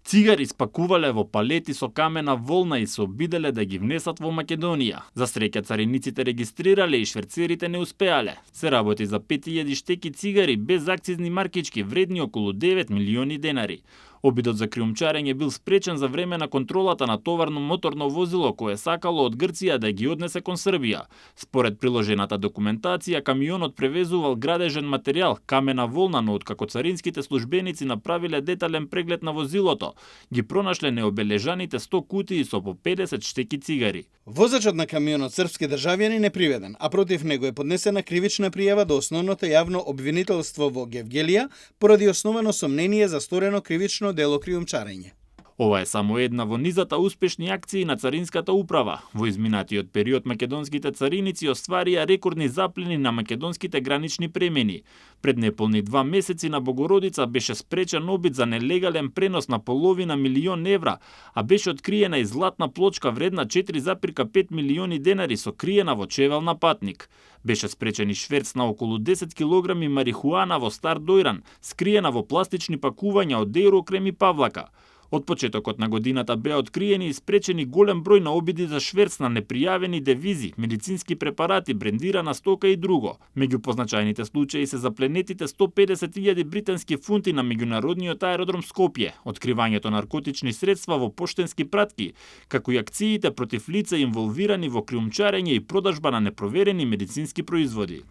Цигари спакувале во палети со камена волна и се обиделе да ги внесат во Македонија. За среќа цариниците регистрирале и шверцерите не успеале. Се работи за 5000 штеки цигари без акцизни маркички вредни околу 9 милиони денари. Обидот за криумчарење бил спречен за време на контролата на товарно моторно возило кое сакало од Грција да ги однесе кон Србија. Според приложената документација, камионот превезувал градежен материјал, камена волна, но откако царинските службеници направиле детален преглед на возилото, ги пронашле необележаните 100 кутии со по 50 штеки цигари. Возачот на камионот српски државјанин е приведен, а против него е поднесена кривична пријава до основното јавно обвинителство во Гевгелија поради основано сомнение за сторено кривично дело криумчарење. Ова е само една во низата успешни акции на царинската управа. Во изминатиот период македонските цариници остварија рекордни заплени на македонските гранични премени. Пред неполни 2 месеци на Богородица беше спречен обид за нелегален пренос на половина милион евра, а беше откриена и златна плочка вредна 4,5 милиони денари сокриена во чевел на патник. Беше спречен и шверц на околу 10 килограми марихуана во Стар Дојран, скриена во пластични пакувања од Еурокрем и Павлака. Од почетокот на годината беа откриени и спречени голем број на обиди за шверц на непријавени девизи, медицински препарати, брендирана стока и друго. Меѓу позначајните случаи се запленетите 150.000 британски фунти на меѓународниот аеродром Скопје, откривањето наркотични средства во поштенски пратки, како и акциите против лица инволвирани во криумчарење и продажба на непроверени медицински производи.